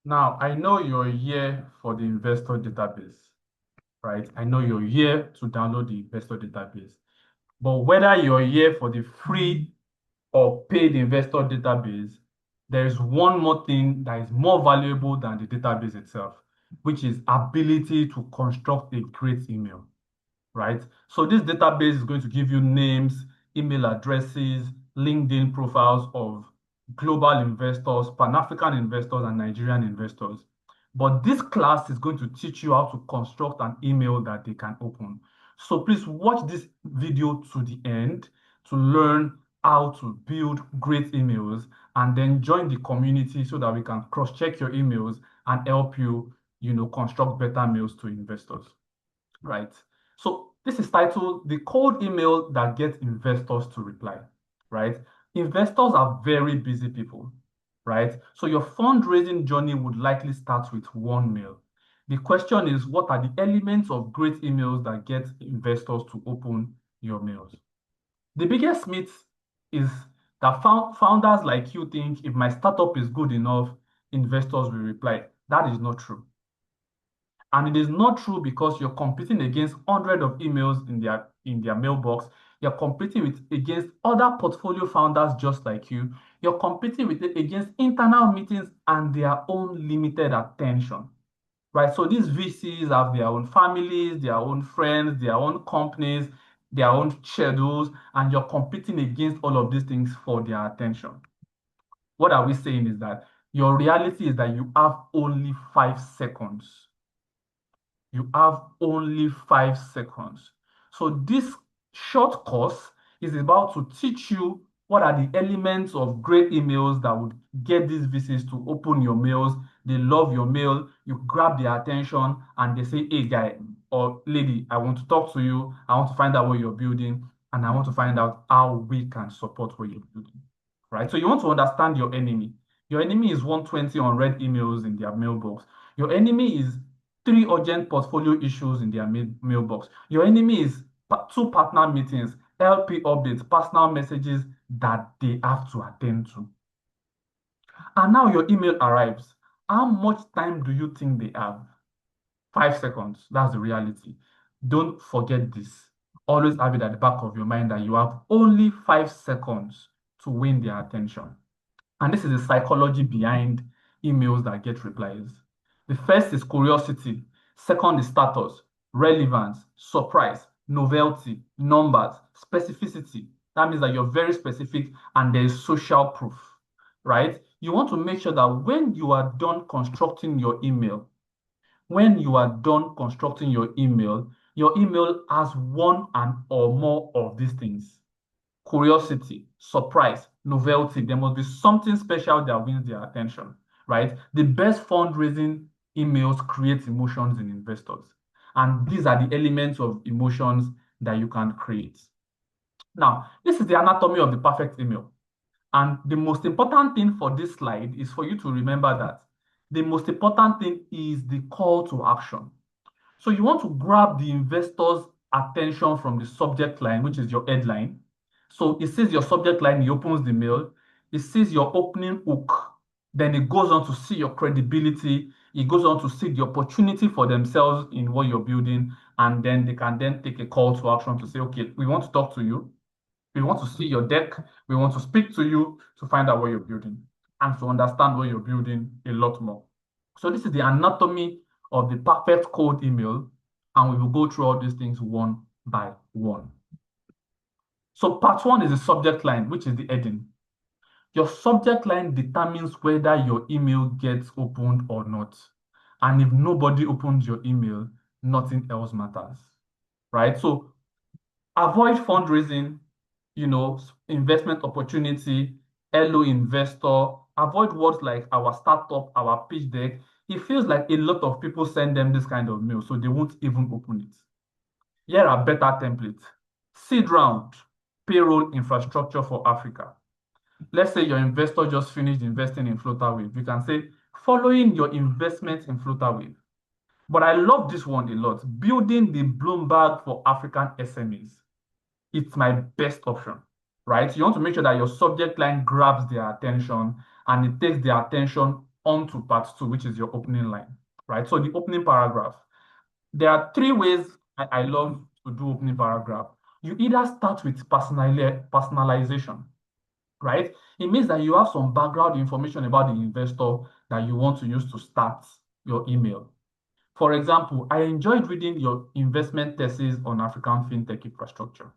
Now, I know you're here for the investor database, right? I know you're here to download the investor database. But whether you're here for the free or paid investor database, there is one more thing that is more valuable than the database itself, which is ability to construct a great email, right? So this database is going to give you names, email addresses, LinkedIn profiles of global investors, Pan-African investors, and Nigerian investors. But this class is going to teach you how to construct an email that they can open. So please watch this video to the end to learn how to build great emails and then join the community so that we can cross-check your emails and help you, construct better mails to investors, right? So this is titled The Cold Email That Gets Investors to Reply, right? Investors are very busy people, right? So your fundraising journey would likely start with one mail. The question is, what are the elements of great emails that get investors to open your mails? The biggest myth is that founders like you think if my startup is good enough, investors will reply. That is not true. And it is not true because you're competing against hundreds of emails in their mailbox. You're competing against other portfolio founders just like you. You're competing against internal meetings and their own limited attention. Right? So these VCs have their own families, their own friends, their own companies, their own schedules, and you're competing against all of these things for their attention. What are we saying is that your reality is that you have only 5 seconds. You have only 5 seconds. So this short course is about to teach you what are the elements of great emails that would get these VCs to open your mails. They love your mail, you grab their attention, and they say, hey, guy or lady, I want to talk to you. I want to find out what you're building, and I want to find out how we can support what you're building. Right? So you want to understand your enemy. Your enemy is 120 unread emails in their mailbox. Your enemy is 3 urgent portfolio issues in their mailbox. Your enemy is 2 partner meetings, LP updates, personal messages that they have to attend to. And now your email arrives. How much time do you think they have? 5 seconds. That's the reality. Don't forget this. Always have it at the back of your mind that you have only 5 seconds to win their attention. And this is the psychology behind emails that get replies. The first is curiosity. Second is status, relevance, surprise, novelty, numbers, specificity. That means that you're very specific and there is social proof, right? You want to make sure that when you are done constructing your email, your email has one and or more of these things: curiosity, surprise, novelty. There must be something special that wins their attention, right? The best fundraising emails create emotions in investors. And these are the elements of emotions that you can create. Now, this is the anatomy of the perfect email. And the most important thing for this slide is for you to remember that the most important thing is the call to action. So you want to grab the investor's attention from the subject line, which is your headline. So it says your subject line, he opens the mail. It says your opening hook. Then it goes on to see your credibility. It goes on to see the opportunity for themselves in what you're building. And then they can then take a call to action to say, okay, we want to talk to you. We want to see your deck. We want to speak to you to find out what you're building and to understand what you're building a lot more. So this is the anatomy of the perfect cold email, and we will go through all these things one by one. So part one is the subject line, which is the heading. Your subject line determines whether your email gets opened or not. And if nobody opens your email, nothing else matters, right? So avoid fundraising, investment opportunity, hello investor. Avoid words like our startup, our pitch deck. It feels like a lot of people send them this kind of mail, so they won't even open it. Here are better templates. Seed round, payroll infrastructure for Africa. Let's say your investor just finished investing in Flutterwave. You can say, following your investment in Flutterwave. But I love this one a lot. Building the Bloomberg for African SMEs. It's my best option, right? You want to make sure that your subject line grabs their attention and it takes their attention on to part two, which is your opening line, right? So the opening paragraph. There are three ways I love to do opening paragraph. You either start with personalization, right? It means that you have some background information about the investor that you want to use to start your email. For example, I enjoyed reading your investment thesis on African fintech infrastructure.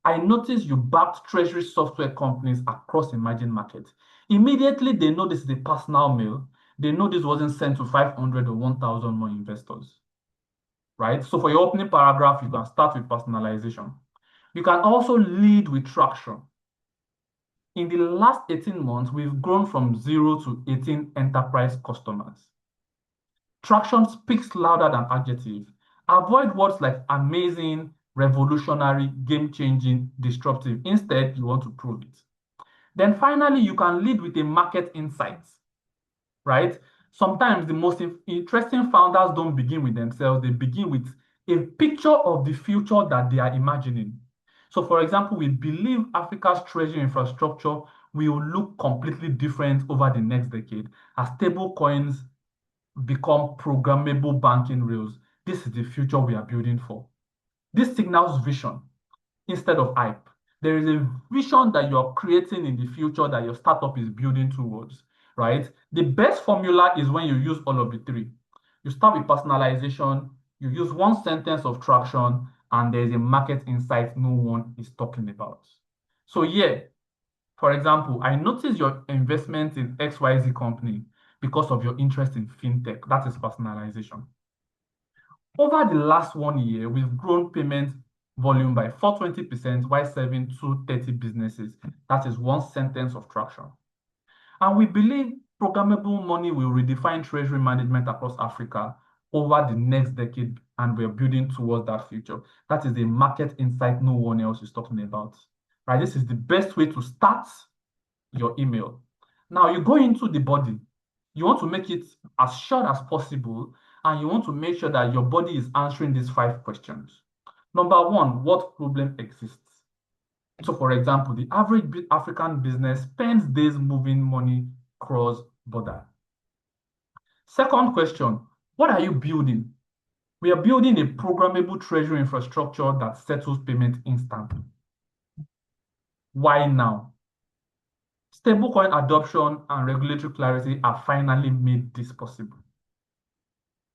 I noticed you backed treasury software companies across emerging markets. Immediately, they know this is a personal mail. They know this wasn't sent to 500 or 1,000 more investors, right? So for your opening paragraph, you can start with personalization. You can also lead with traction. In the last 18 months, we've grown from 0 to 18 enterprise customers. Traction speaks louder than adjective. Avoid words like amazing, revolutionary, game-changing, disruptive. Instead, you want to prove it. Then finally, you can lead with a market insight, right? Sometimes the most interesting founders don't begin with themselves. They begin with a picture of the future that they are imagining. So for example, we believe Africa's treasury infrastructure will look completely different over the next decade as stable coins become programmable banking rails. This is the future we are building for. This signals vision instead of hype. There is a vision that you're creating in the future that your startup is building towards, right? The best formula is when you use all of the three. You start with personalization, you use one sentence of traction, and there's a market insight no one is talking about. So yeah, for example, I noticed your investment in XYZ company because of your interest in fintech. That is personalization. Over the last 1 year, we've grown payment volume by 420% while serving 230 businesses. That is one sentence of traction. And we believe programmable money will redefine treasury management across Africa over the next decade, and we're building towards that future. That is a market insight no one else is talking about. Right? This is the best way to start your email. Now you go into the body. You want to make it as short as possible, and you want to make sure that your body is answering these 5 questions. Number one, what problem exists? So for example, the average African business spends days moving money cross border. Second question, what are you building? We are building a programmable treasury infrastructure that settles payment instantly. Why now? Stablecoin adoption and regulatory clarity have finally made this possible.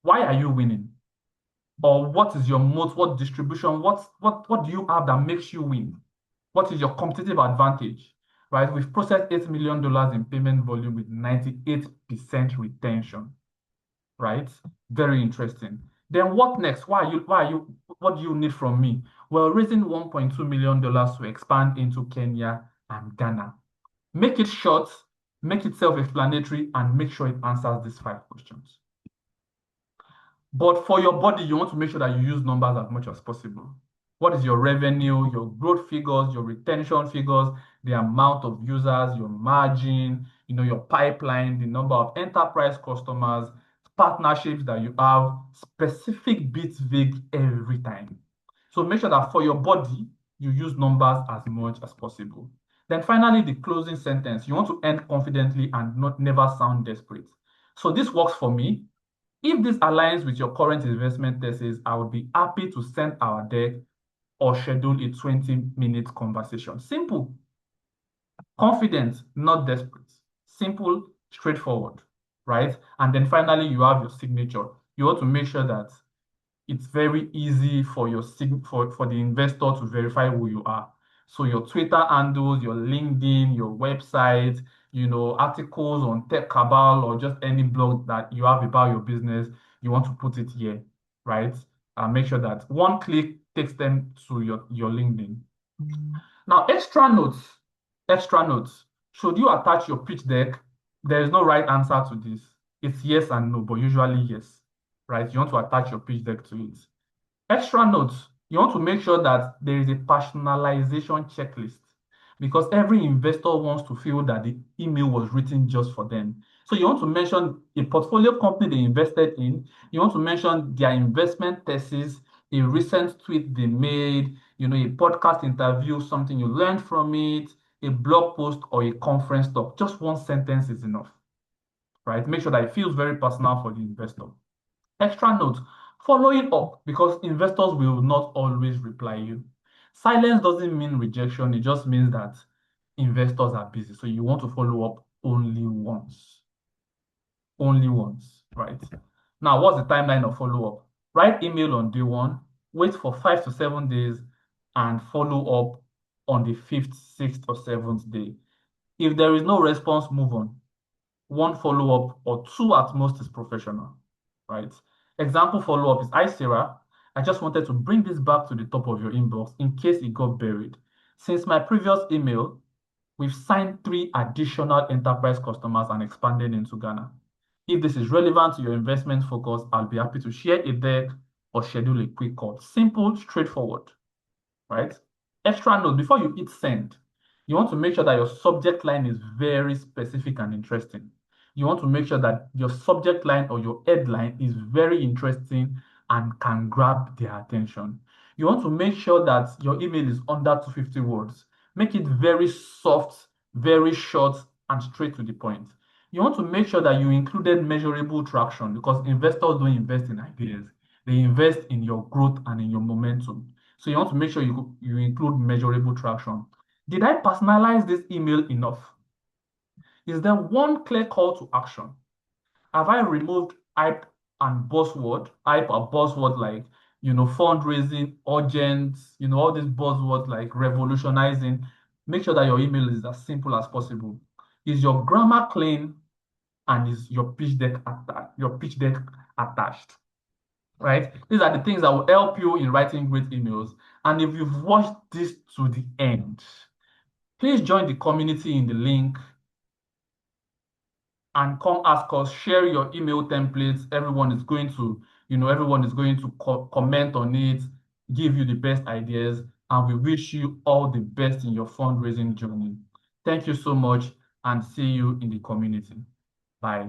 Why are you winning? Or what is your moat? What distribution? What do you have that makes you win? What is your competitive advantage? Right? We've processed $8 million in payment volume with 98% retention. Right? Very interesting. Then what next? What do you need from me? Well, raising $1.2 million to expand into Kenya and Ghana. Make it short, make it self-explanatory, and make sure it answers these 5 questions. But for your body, you want to make sure that you use numbers as much as possible. What is your revenue, your growth figures, your retention figures, the amount of users, your margin, your pipeline, the number of enterprise customers, partnerships that you have, specific bits vague every time. So make sure that for your body, you use numbers as much as possible. Then finally, the closing sentence. You want to end confidently and never sound desperate. So this works for me. If this aligns with your current investment thesis, I would be happy to send our deck or schedule a 20-minute conversation. Simple, confident, not desperate. Simple, straightforward, right? And then finally, you have your signature. You want to make sure that it's very easy for the investor to verify who you are. So your Twitter handles, your LinkedIn, your website, articles on Tech Cabal or just any blog that you have about your business, you want to put it here, right? And make sure that one click takes them to your LinkedIn. Now, extra notes. Should you attach your pitch deck? There is no right answer to this. It's yes and no, but usually yes, right? You want to attach your pitch deck to it. Extra notes, you want to make sure that there is a personalization checklist because every investor wants to feel that the email was written just for them. So you want to mention a portfolio company they invested in. You want to mention their investment thesis, a recent tweet they made, a podcast interview, something you learned from it, a blog post or a conference talk. Just one sentence is enough. right? Make sure that it feels very personal for the investor. Extra note, following up because investors will not always reply you. Silence doesn't mean rejection, it just means that investors are busy. So you want to follow up only once. Only once, right? Now, what's the timeline of follow-up? Write email on day one, wait for 5 to 7 days, and follow up on the fifth, sixth, or seventh day. If there is no response, move on. One follow-up or two at most is professional, right? Example follow-up is, hi Sarah, I just wanted to bring this back to the top of your inbox in case it got buried. Since my previous email, we've signed 3 additional enterprise customers and expanded into Ghana. If this is relevant to your investment focus, I'll be happy to share a deck or schedule a quick call. Simple, straightforward, right? Extra note, before you hit send, you want to make sure that your subject line is very specific and interesting. You want to make sure that your subject line or your headline is very interesting and can grab their attention. You want to make sure that your email is under 250 words. Make it very soft, very short, and straight to the point. You want to make sure that you included measurable traction because investors don't invest in ideas. They invest in your growth and in your momentum. So you want to make sure you include measurable traction. Did I personalize this email enough? Is there one clear call to action? Have I removed hype and buzzword? Hype or buzzword like, fundraising, urgent, all these buzzwords like revolutionizing. Make sure that your email is as simple as possible. Is your grammar clean and is your pitch deck attached? Right? These are the things that will help you in writing great emails. And if you've watched this to the end, please join the community in the link and come ask us, share your email templates. Everyone is going to comment on it, give you the best ideas, and we wish you all the best in your fundraising journey. Thank you so much and see you in the community. Bye.